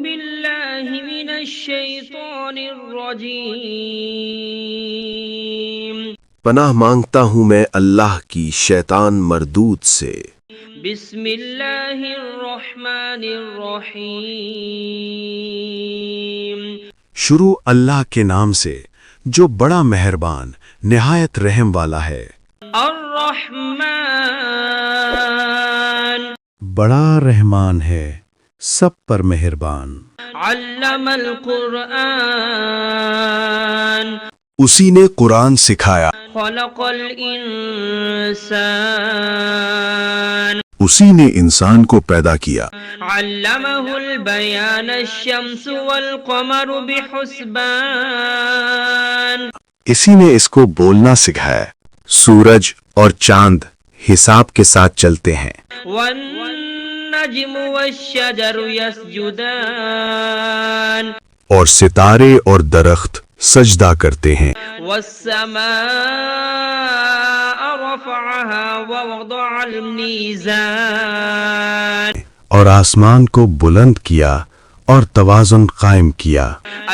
بالله من الشيطان الرجيم پناہ مانگتا ہوں میں اللہ کی شیطان مردود سے۔ بسم اللہ الرحمن الرحیم شروع اللہ کے نام سے جو بڑا مہربان نہایت رحم والا ہے۔ الرحمن بڑا رحمان ہے، سب پر مہربان۔ علم القرآن اسی نے قرآن سکھایا، خلق الانسان اسی نے انسان کو پیدا کیا۔ علمہ البیان الشمس والقمر بحسبان اسی نے اس کو بولنا سکھایا، سورج اور چاند حساب کے ساتھ چلتے ہیں۔ والنجم والشجر يسجدان اور ستارے اور درخت سجدہ کرتے ہیں۔ والسماء رفعها ووضع الميزان اور آسمان کو بلند کیا اور توازن قائم کیا،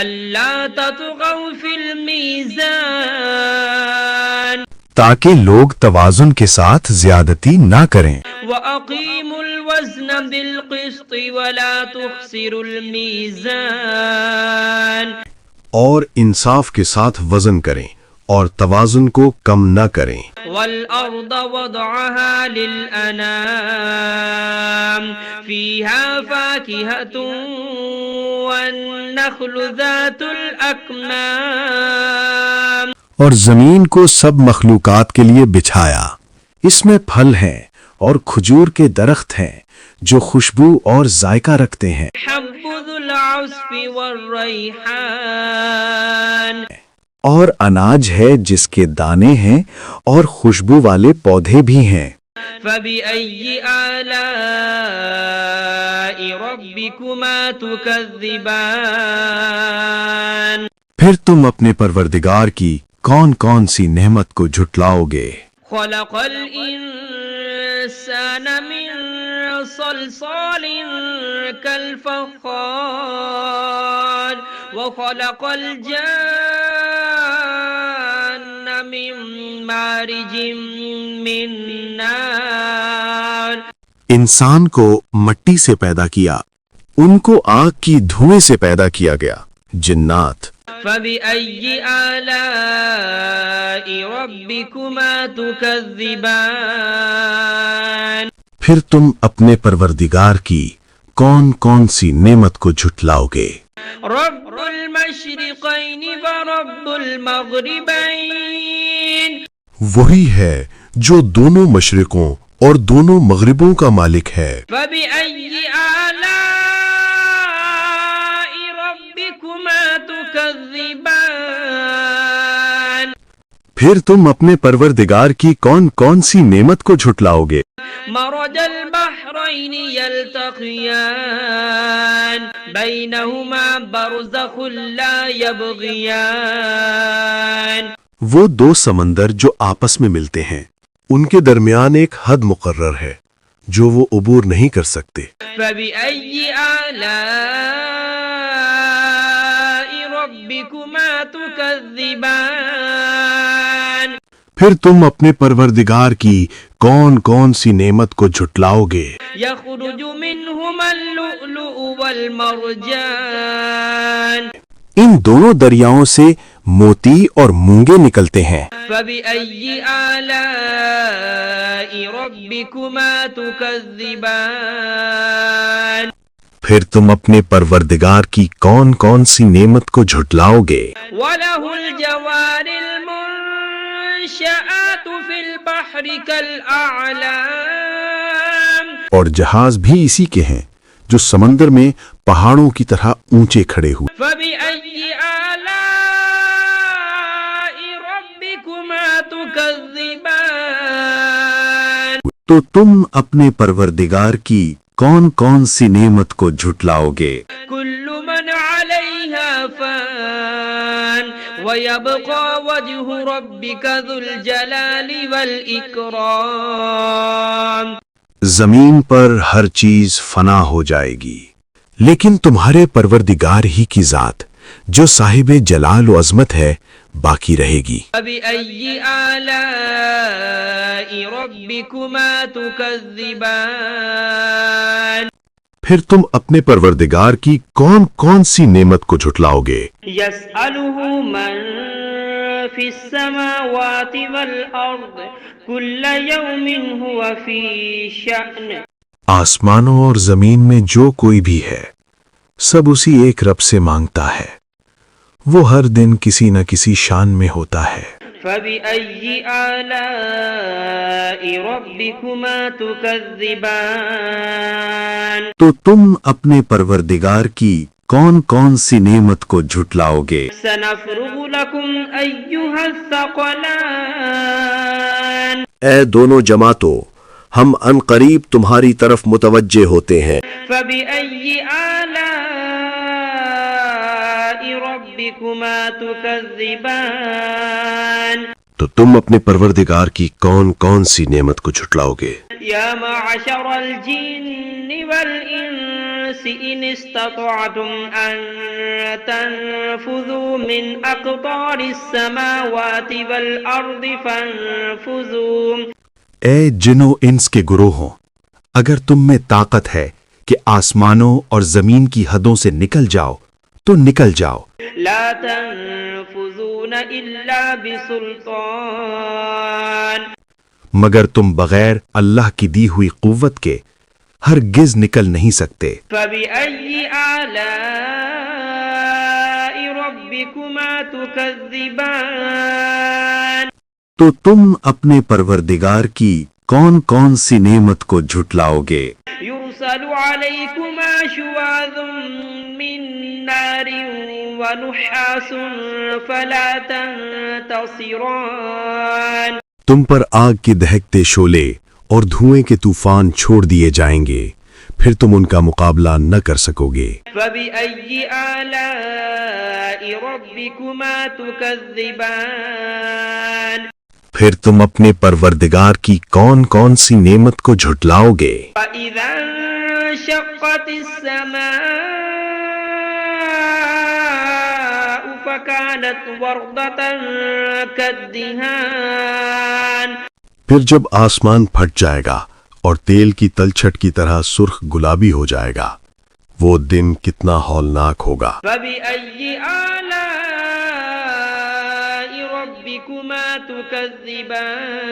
ألا تطغوا في الميزان تاکہ لوگ توازن کے ساتھ زیادتی نہ کریں۔ وأقيموا الوزن بالقسط ولا تخسروا الميزان اور انصاف کے ساتھ وزن کریں اور توازن کو کم نہ کریں۔ والأرض وضعها للأنام فيها فاكهة والنخل ذات الأكمام اور زمین کو سب مخلوقات کے لیے بچھایا، اس میں پھل ہیں اور کھجور کے درخت ہیں جو خوشبو اور ذائقہ رکھتے ہیں۔ حب ذو العصف والريحان اور اناج ہے جس کے دانے ہیں اور خوشبو والے پودے بھی ہیں۔ فبأي آلاء ربكما تكذبان پھر تم اپنے پروردگار کی کون کون سی نعمت کو جھٹلاؤ گے؟ خلق الإنسان من صلصال كالفخار وخلق الجان من مارج من نار انسان کو مٹی سے پیدا کیا، ان کو آگ کی دھوئیں سے پیدا کیا گیا۔ جنات فبأي آلاء ربكما تكذبان پھر تم اپنے پروردگار کی کون کون سی نعمت کو جھٹلاؤ گے؟ رب المشرقين ورب المغربين وہی ہے جو دونوں مشرقوں اور دونوں مغربوں کا مالک ہے۔ فبأي آلاء ربكما تكذبان پھر تم اپنے پروردگار کی کون کون سی نعمت کو جھٹلاؤ گے؟ مرج البحرين يلتقيان بينهما برزخ لا يبغيان وہ دو سمندر جو آپس میں ملتے ہیں، ان کے درمیان ایک حد مقرر ہے جو وہ عبور نہیں کر سکتے۔ فبأي آلاء ربكما تكذبان پھر تم اپنے پروردگار کی کون کون سی نعمت کو جھٹلاؤ گے؟ يخرج منهما اللؤلؤ والمرجان ان دونوں دریاؤں سے موتی اور مونگے نکلتے ہیں۔ فبأي آلاء ربكما تكذبان پھر تم اپنے پروردگار کی کون کون سی نعمت کو جھٹلاؤ گے؟ وله الجوار المنشآت في البحر كالأعلام اور جہاز بھی اسی کے ہیں جو سمندر میں پہاڑوں کی طرح اونچے کھڑے ہوئے۔ فبأي آلاء ربكما تكذبان تو تم اپنے پروردگار کی کون کون سی نعمت کو جھٹلاؤ گے؟ كل من عليها فان ويبقى وجه ربك ذو الجلال والإكرام زمین پر ہر چیز فنا ہو جائے گی، لیکن تمہارے پروردگار ہی کی ذات جو صاحب جلال و عظمت ہے باقی رہے گی۔ فبأي آلاء ربكما تكذبان پھر تم اپنے پروردگار کی کون کون سی نعمت کو جھٹلاؤ گے؟ يسأله من في السماوات والأرض كل يوم هو في شأن آسمانوں اور زمین میں جو کوئی بھی ہے سب اسی ایک رب سے مانگتا ہے، وہ ہر دن کسی نہ کسی شان میں ہوتا ہے۔ فبأي آلاء ربكما تكذبان تو تم اپنے پروردگار کی کون کون سی نعمت کو جھٹلاؤ گے؟ سنفرغ لكم أيها الثقلان اے دونوں جماعتوں، ہم ان قریب تمہاری طرف متوجہ ہوتے ہیں۔ فبأي آلاء ربكما تكذبان تو تم اپنے پروردگار کی کون کون سی نعمت کو جھٹلاؤ گے؟ يا معشر الجن والإنس إن استطعتم أن تنفذوا من أقطار السماوات والأرض فانفذوا اے جن و انس کے گروہوں، اگر تم میں طاقت ہے کہ آسمانوں اور زمین کی حدوں سے نکل جاؤ تو نکل جاؤ، لا تنفذون إلا بسلطان مگر تم بغیر اللہ کی دی ہوئی قوت کے ہرگز نکل نہیں سکتے۔ فبأي آلاء ربكما تكذبان تو تم اپنے پروردگار کی کون کون سی نعمت کو جھٹلاؤ گے؟ يرسل عليكما شواظ من نار ونحاس فلا تنتصران تم پر آگ کے دہکتے شعلے اور دھوئیں کے طوفان چھوڑ دیے جائیں گے، پھر تم ان کا مقابلہ نہ کر سکو گے۔ فبأي آلاء ربكما تكذبان پھر تم اپنے پروردگار کی کون کون سی نعمت کو جھٹلاؤ گے؟ فإذا انشقت السماء فكانت وردة كالدهان پھر جب آسمان پھٹ جائے گا اور تیل کی تلچھٹ کی طرح سرخ گلابی ہو جائے گا، وہ دن کتنا ہولناک ہوگا۔ فبأي آلاء ربكما تكذبان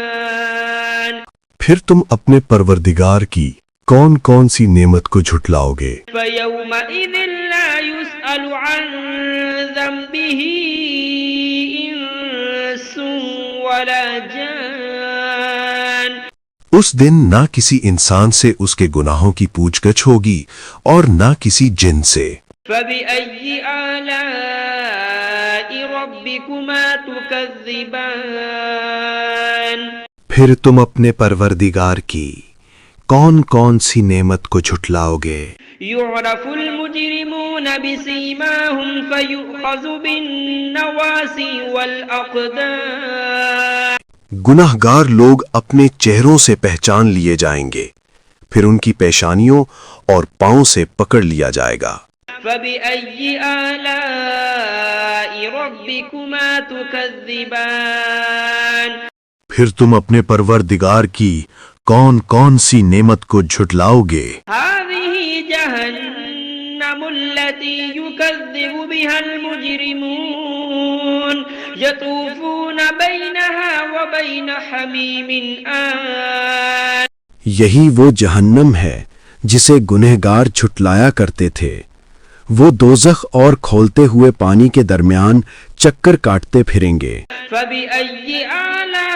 پھر تم اپنے پروردگار کی کون کون سی نعمت کو جھٹلاؤ گے؟ فيومئذ لا يسأل عن ذنبه إنس ولا جان اس دن نہ کسی انسان سے اس کے گناہوں کی پوچھ گچھ ہوگی اور نہ کسی جن سے۔ فبأي آلاء ربكما تكذبان پھر تم اپنے پروردگار کی کون کون سی نعمت کو جھٹلاؤ گے؟ يعرف المجرمون بسيماهم فيؤخذ بالنواصي والأقدام گناہ گار لوگ اپنے چہروں سے پہچان لیے جائیں گے، پھر ان کی پیشانیوں اور پاؤں سے پکڑ لیا جائے گا۔ فبأي آلاء ربكما تكذبان پھر تم اپنے پروردگار کی کون کون سی نعمت کو جھٹلاؤ گے؟ هذه جهنم التي يكذب بها المجرمون يطوفون بينها وبين حميم آن یہی وہ جہنم ہے جسے گنہگار جھٹلایا کرتے تھے، وہ دوزخ اور کھولتے ہوئے پانی کے درمیان چکر کاٹتے پھریں گے۔ فبأي آلاء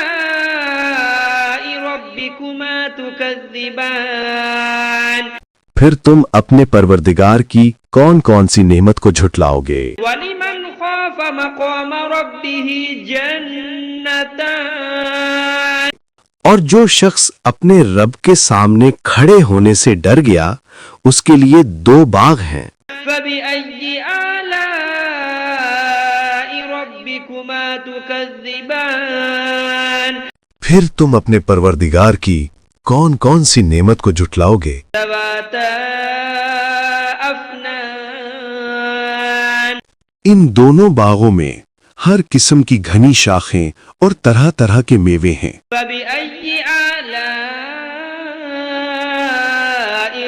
ربكما تكذبان پھر تم اپنے پروردگار کی کون کون سی نعمت کو جھٹلاؤ گے؟ ولمن خاف مقام ربه جنتان اور جو شخص اپنے رب کے سامنے کھڑے ہونے سے ڈر گیا اس کے لیے 2 باغ ہیں۔ فبأي آلاء ربكما تكذبان پھر تم اپنے پروردگار کی کون کون سی نعمت کو جھٹلاؤ گے؟ ذواتا أفنان ان دونوں باغوں میں ہر قسم کی گھنی شاخیں اور طرح طرح کے میوے ہیں۔ فبأي آلاء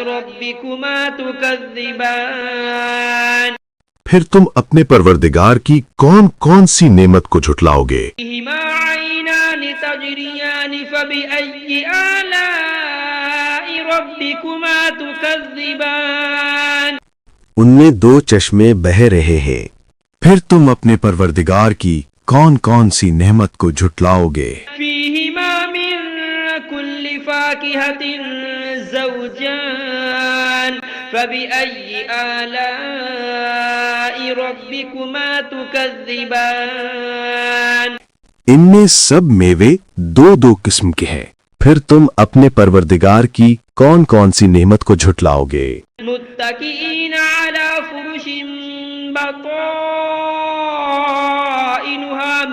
ربكما تكذبان پھر تم اپنے پروردگار کی کون کون سی نعمت کو جھٹلاؤ گے؟ فيهما عينان تجريان فبأي آلاء ربكما تكذبان ان میں دو چشمے بہہ رہے ہیں، پھر تم اپنے پروردگار کی کون کون سی نعمت کو جھٹلاؤ گے؟ فيهما من كل فاكهة زوجان فبأي آلاء ربكما تكذبان ان میں سب میوے دو دو قسم کے ہیں، پھر تم اپنے پروردگار کی کون کون سی نعمت کو جھٹلاؤ گے؟ متكئين على فرش بطائنها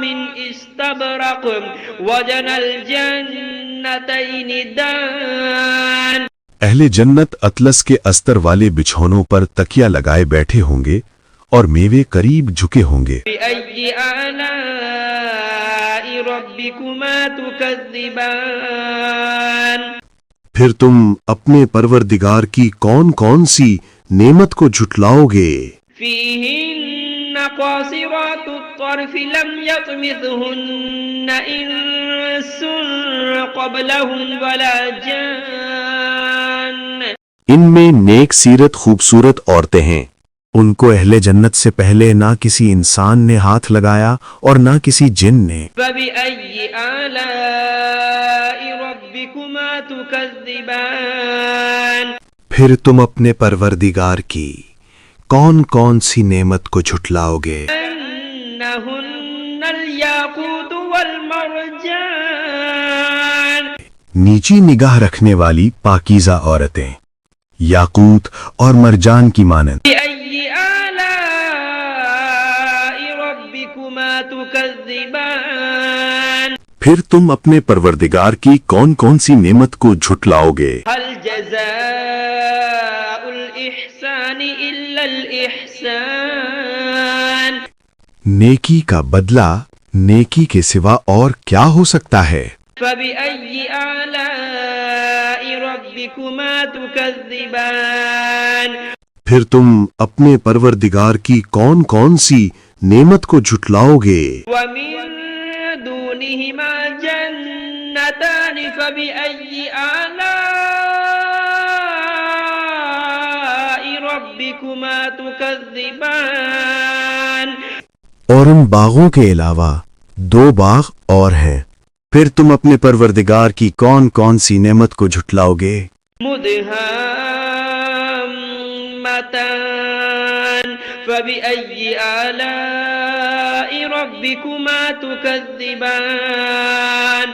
من استبرق وجنى الجنتين دان اہل جنت اطلس کے استر والے بچھونوں پر تکیہ لگائے بیٹھے ہوں گے اور میوے قریب جھکے ہوں گے۔ بأي آلاء ربكما تكذبان پھر تم اپنے پروردگار کی کون کون سی نعمت کو جھٹلاؤ گے؟ فيهن قاصرات الطرف لم يطمثهن إنس قبلهم ولا جان ان میں نیک سیرت خوبصورت عورتیں ہیں، ان کو اہل جنت سے پہلے نہ کسی انسان نے ہاتھ لگایا اور نہ کسی جن نے۔ فبأي آلاء ربكما تكذبان پھر تم اپنے پروردگار کی کون کون سی نعمت کو جھٹلاؤ گے؟ أنهن الياقوت والمرجان نیچی نگاہ رکھنے والی پاکیزہ عورتیں، یاقوت اور مرجان کی مانند۔ بأي آلاء ربكما تكذبان پھر تم اپنے پروردگار کی کون کون سی نعمت کو جھٹلاؤ گے؟ هل جزاء الإحسان إلا الإحسان نیکی کا بدلہ نیکی کے سوا اور کیا ہو سکتا ہے؟ فبأي آلاء ربكما تكذبان پھر تم اپنے پروردگار کی کون کون سی نعمت کو جھٹلاؤ گے؟ ومن دونهما جنتان فبأي آلاء ربكما تكذبان اور ان باغوں کے علاوہ دو باغ اور ہیں، پھر تم اپنے پروردگار کی کون کون سی نعمت کو جھٹلاؤ گے؟ مدهامتان فبأي آلاء ربكما تكذبان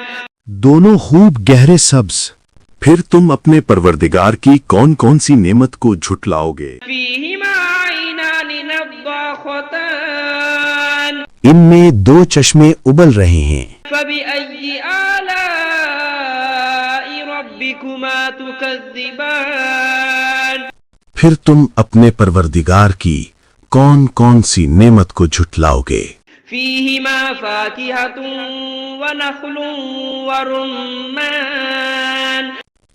دونوں خوب گہرے سبز، پھر تم اپنے پروردگار کی کون کون سی نعمت کو جھٹلاؤ گے؟ فيهما عينان نضاختان ان میں دو چشمے ابل رہے ہیں، فبأي آلاء ربكما تكذبان پھر تم اپنے پروردگار کی کون کون سی نعمت کو جھٹلاؤ گے؟ فيهما فاكهة ونخل ورمان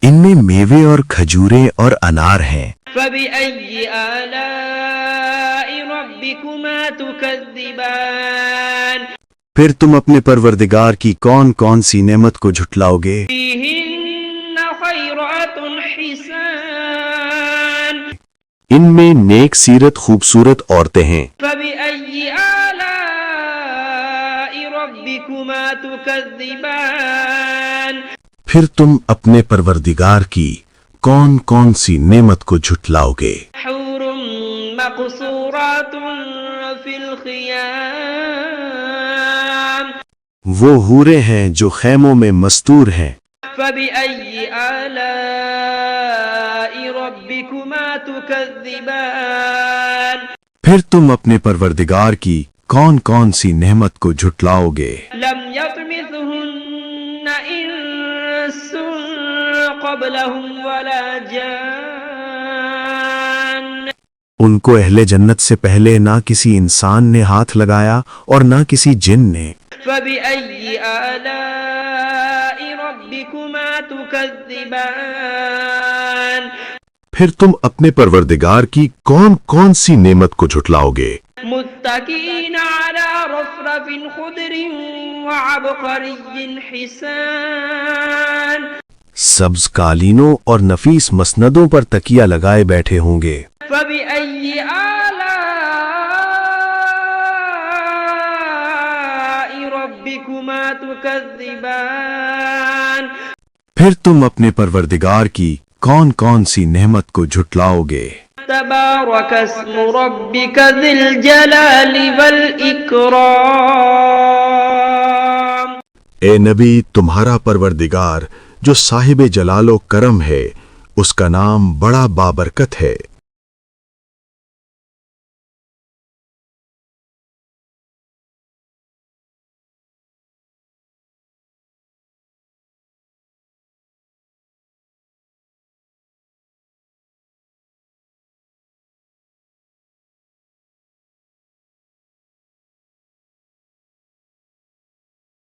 ان میں میوے اور کھجوریں اور انار ہیں، فبأي آلاء ربكما تكذبان پھر تم اپنے پروردگار کی کون کون سی نعمت کو جھٹلاؤ گے؟ فيهن خيرات حسان ان میں نیک سیرت خوبصورت عورتیں ہیں، فبأي آلاء ربكما تكذبان پھر تم اپنے پروردگار کی کون کون سی نعمت کو جھٹلاؤ گے؟ حور مقصورات في الخيام وہ حوریں ہیں جو خیموں میں مستور ہیں، فبأي آلاء ربكما تكذبان پھر تم اپنے پروردگار کی کون کون سی نعمت کو جھٹلاؤ گے؟ لم يطمثهن إنس قبلهم ولا جان ان کو اہل جنت سے پہلے نہ کسی انسان نے ہاتھ لگایا اور نہ کسی جن نے. فبأي آلاء ربكما تكذبان پھر تم اپنے پروردگار کی کون کون سی نعمت کو جھٹلاؤ گے؟ متكئين على رفرف خضر وعبقري حسان سبز قالینوں اور نفیس مسندوں پر تکیہ لگائے بیٹھے ہوں گے. فبأي آلاء ربكما تكذبان پھر تم اپنے پروردگار کی کون کون سی نعمت کو جھٹلاؤ گے؟ تبارك اسم ربك ذي الجلال والإكرام اے نبی، تمہارا پروردگار جو صاحب جلال و کرم ہے، اس کا نام بڑا بابرکت ہے.